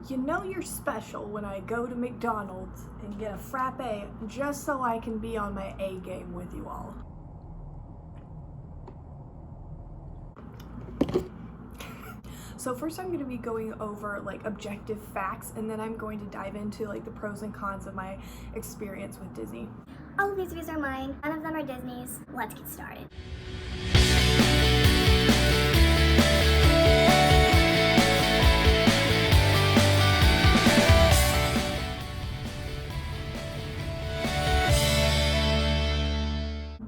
You know you're special when I go to McDonald's and get a frappe just so I can be on my A game with you all. So first I'm going to be going over like objective facts, and then I'm going to dive into like the pros and cons of my experience with Disney. All of these views are mine, none of them are Disney's. Let's get started.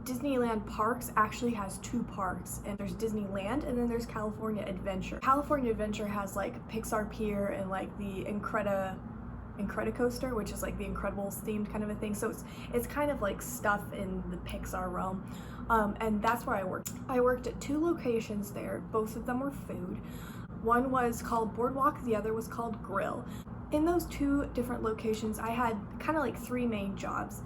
Disneyland Parks actually has two parks, and there's Disneyland and then there's California Adventure. California Adventure has like Pixar Pier and like the Incredicoaster, which is like the Incredibles themed kind of a thing. So it's kind of like stuff in the Pixar realm. And that's where I worked. I worked at two locations there. Both of them were food. One was called Boardwalk, the other was called Grill. In those two different locations, I had kind of like three main jobs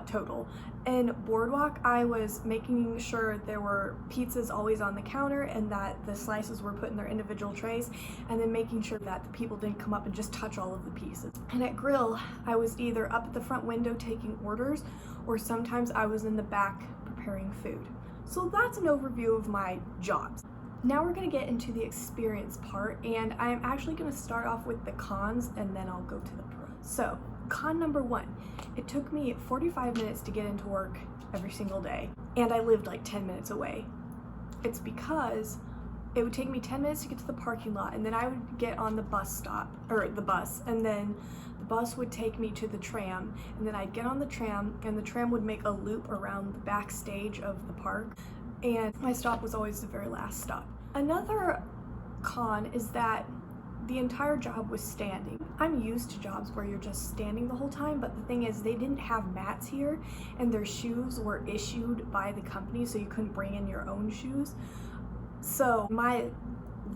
total. In Boardwalk, I was making sure there were pizzas always on the counter and that the slices were put in their individual trays, and then making sure that the people didn't come up and just touch all of the pieces. And at Grill, I was either up at the front window taking orders, or sometimes I was in the back preparing food. So that's an overview of my jobs. Now we're going to get into the experience part, and I'm actually going to start off with the cons and then I'll go to the pros. So, con number one, it took me 45 minutes to get into work every single day, and I lived like 10 minutes away. It's because it would take me 10 minutes to get to the parking lot, and then I would get on the bus, and then the bus would take me to the tram, and then I'd get on the tram, and the tram would make a loop around the backstage of the park, and my stop was always the very last stop. Another con is that the entire job was standing. I'm used to jobs where you're just standing the whole time, but the thing is they didn't have mats here, and their shoes were issued by the company, so you couldn't bring in your own shoes. So my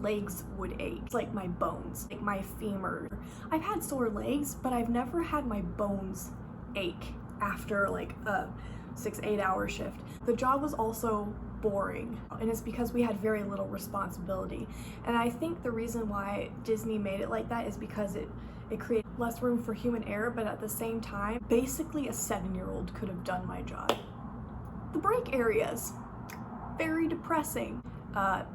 legs would ache, like my bones, like my femur. I've had sore legs, but I've never had my bones ache after like a 6-8 hour shift. The job was also boring, and it's because we had very little responsibility. And I think the reason why Disney made it like that is because it created less room for human error, but at the same time, basically a 7-year-old could have done my job. The break areas, very depressing.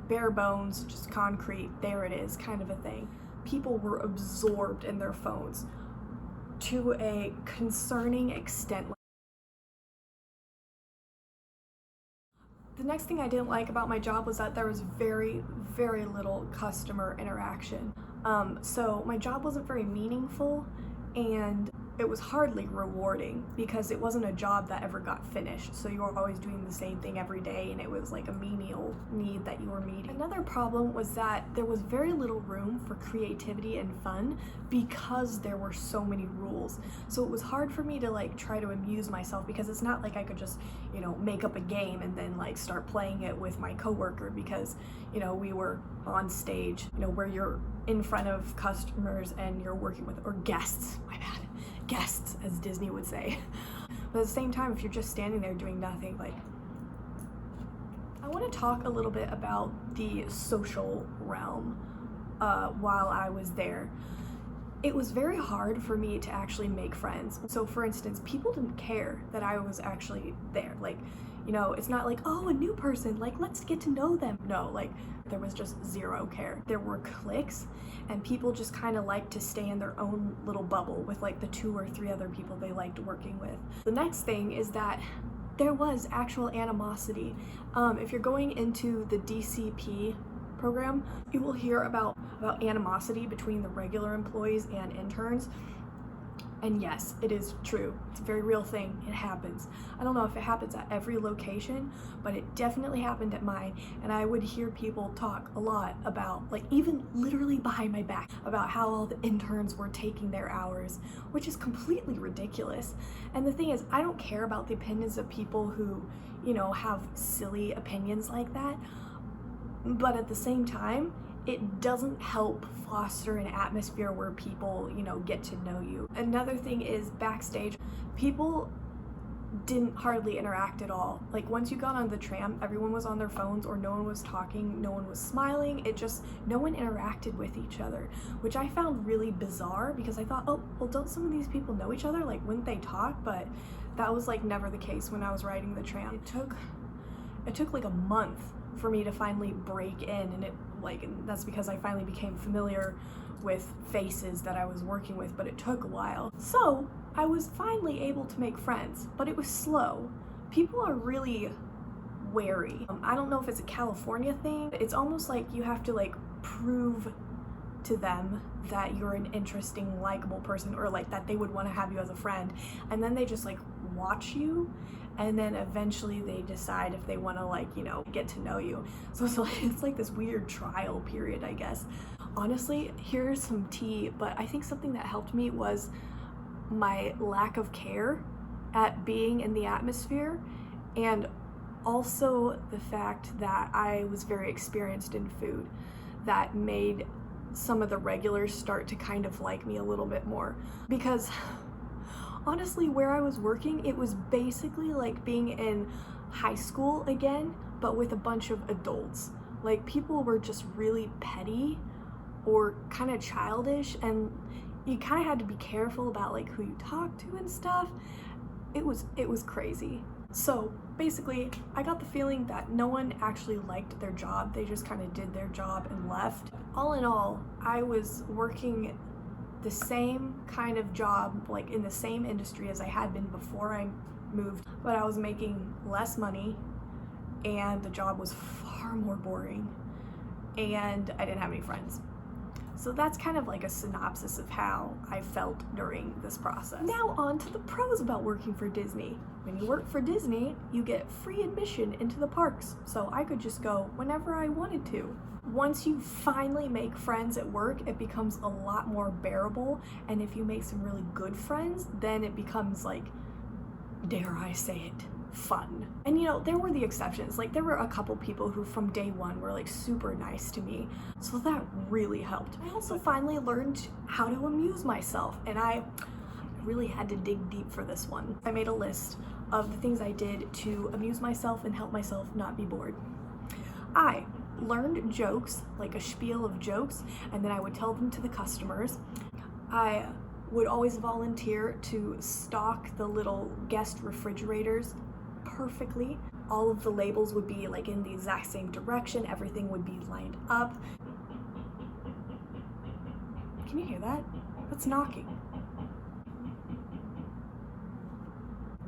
Bare bones, just concrete, there it is, kind of a thing. People were absorbed in their phones to a concerning extent. The next thing I didn't like about my job was that there was very, very little customer interaction. So my job wasn't very meaningful, and it was hardly rewarding because it wasn't a job that ever got finished. So you were always doing the same thing every day, and it was like a menial need that you were meeting. Another problem was that there was very little room for creativity and fun because there were so many rules. So it was hard for me to like try to amuse myself, because it's not like I could just, make up a game and then like start playing it with my coworker, because, we were on stage, where you're in front of customers and you're working with, or guests, my bad. Guests, as Disney would say. But at the same time, if you're just standing there doing nothing, like, I want to talk a little bit about the social realm while I was there. It was very hard for me to actually make friends. So for instance, people didn't care that I was actually there. Like, it's not like, oh, a new person, like, let's get to know them. No, like, there was just zero care. There were cliques, and people just kind of liked to stay in their own little bubble with like the 2 or 3 other people they liked working with. The next thing is that there was actual animosity. If you're going into the DCP program, you will hear about animosity between the regular employees and interns. And yes, it is true. It's a very real thing. It happens. I don't know if it happens at every location, but it definitely happened at mine. And I would hear people talk a lot about, like, even literally behind my back, about how all the interns were taking their hours, which is completely ridiculous. And the thing is, I don't care about the opinions of people who, have silly opinions like that. But at the same time, it doesn't help foster an atmosphere where people, get to know you. Another thing is backstage. People didn't hardly interact at all. Like once you got on the tram, everyone was on their phones or no one was talking, no one was smiling. No one interacted with each other, which I found really bizarre because I thought, oh, well, don't some of these people know each other? Like, wouldn't they talk? But that was like never the case when I was riding the tram. It took like a month for me to finally break in, and that's because I finally became familiar with faces that I was working with, but it took a while. So I was finally able to make friends, but it was slow. People are really wary. I don't know if it's a California thing. It's almost like you have to like prove to them that you're an interesting, likable person, or like that they would want to have you as a friend, and then they just like watch you, and then eventually they decide if they want to like, you know, get to know you. So it's like this weird trial period, I guess. Honestly, here's some tea, but I think something that helped me was my lack of care at being in the atmosphere, and also the fact that I was very experienced in food. That made some of the regulars start to kind of like me a little bit more, because honestly, where I was working, it was basically like being in high school again, but with a bunch of adults. Like, people were just really petty or kind of childish, and you kind of had to be careful about like who you talk to and stuff. It was crazy. So basically, I got the feeling that no one actually liked their job. They just kind of did their job and left. All in all, I was working the same kind of job, like in the same industry as I had been before I moved, but I was making less money, and the job was far more boring, and I didn't have any friends. So that's kind of like a synopsis of how I felt during this process. Now on to the pros about working for Disney. When you work for Disney, you get free admission into the parks, so I could just go whenever I wanted to. Once you finally make friends at work, it becomes a lot more bearable, and if you make some really good friends, then it becomes like, dare I say it, fun. And you know, there were the exceptions. Like, there were a couple people who from day one were like super nice to me, so that really helped. I also finally learned how to amuse myself, and I really had to dig deep for this one. I made a list of the things I did to amuse myself and help myself not be bored. I learned jokes, like a spiel of jokes, and then I would tell them to the customers. I would always volunteer to stock the little guest refrigerators perfectly. All of the labels would be like in the exact same direction, everything would be lined up. Can you hear that? That's knocking.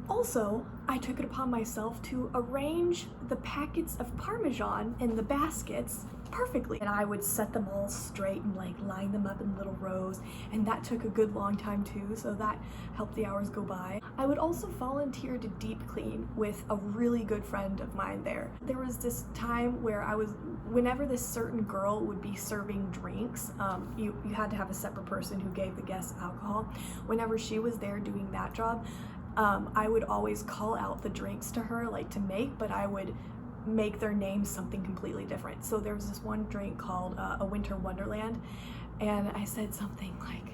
Also, I took it upon myself to arrange the packets of Parmesan in the baskets perfectly. And I would set them all straight and like line them up in little rows, and that took a good long time too, so that helped the hours go by. I would also volunteer to deep clean with a really good friend of mine there. There was this time where whenever this certain girl would be serving drinks, you had to have a separate person who gave the guests alcohol. Whenever she was there doing that job, I would always call out the drinks to her, like to make, but I would make their names something completely different. So there was this one drink called a Winter Wonderland, and I said something like,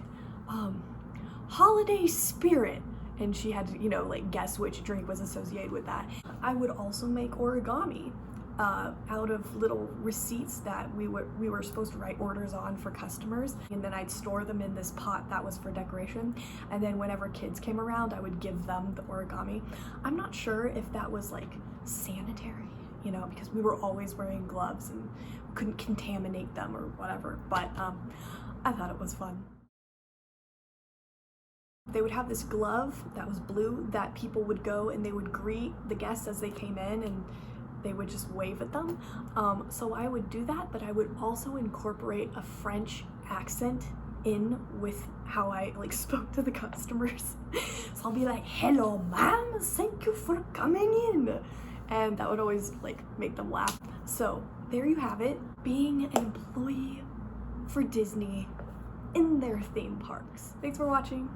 Holiday Spirit, and she had to, you know, like guess which drink was associated with that. I would also make origami out of little receipts that we were supposed to write orders on for customers, and then I'd store them in this pot that was for decoration, and then whenever kids came around, I would give them the origami. I'm not sure if that was like sanitary, you know, because we were always wearing gloves and couldn't contaminate them or whatever, but I thought it was fun. They would have this glove that was blue that people would go and they would greet the guests as they came in, and they would just wave at them. So I would do that, but I would also incorporate a French accent in with how I like spoke to the customers. So I'll be like, hello ma'am, thank you for coming in. And that would always like make them laugh. So there you have it, being an employee for Disney in their theme parks. Thanks for watching.